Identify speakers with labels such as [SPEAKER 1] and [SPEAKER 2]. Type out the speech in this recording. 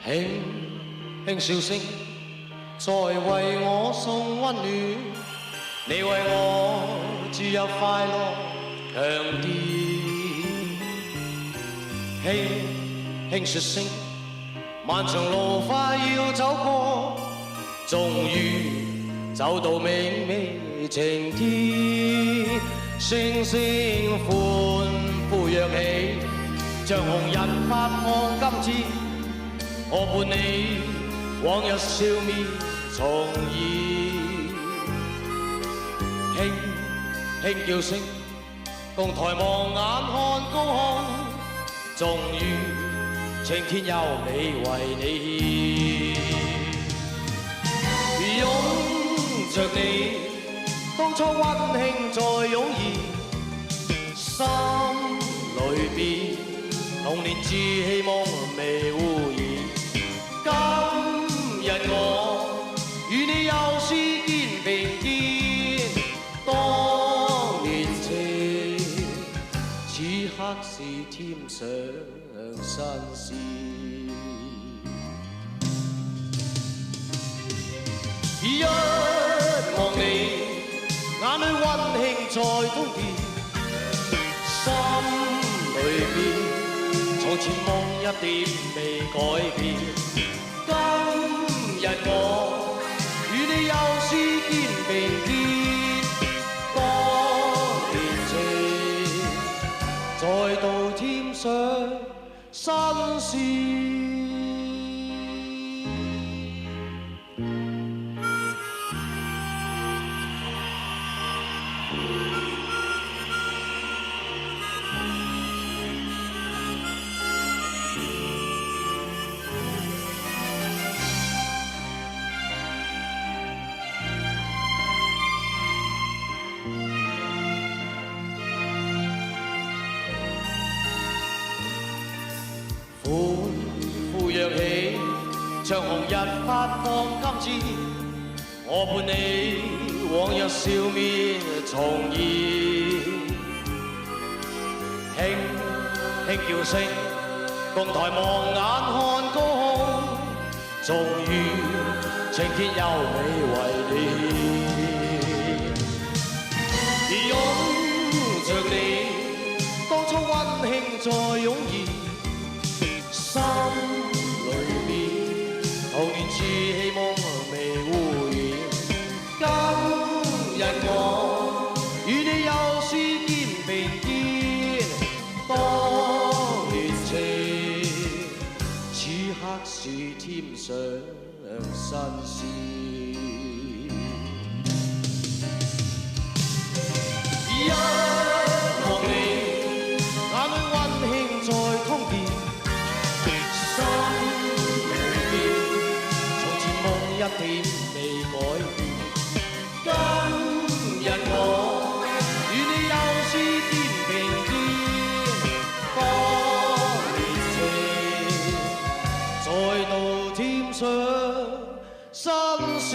[SPEAKER 1] 輕輕笑聲，在為我送溫暖。你為我注入快樂強電。輕輕說聲，漫長路快要走過，終於走到明媚晴天。星星歡呼躍起，像紅日發放金箭。我伴你往日笑面重現，輕輕叫聲，共抬望眼看高空，終於青天有美為你獻。擁着你，當初溫馨再湧現，心裏邊童年稚希望未污染。今日我與你又是肩並肩，當年情，此刻是添上新鮮。一望你，眼裏溫馨再通電，心裏邊從前夢一點未改變。今日我與你又是肩並肩，當年情再度添上新鮮。歡呼躍起，像紅日發放金箭。我伴你往日笑面重現，輕輕叫聲，共抬望眼看高空，終於青天有美為你獻。擁着你，當初溫馨再湧現。心裏面童年稚希望未污染。今日我與你又是肩並肩，當年情，此刻是添上新鮮。一望你，眼裏溫馨再通電。一點未改變，今日我與你又是肩並肩，當年情再度添上新鮮。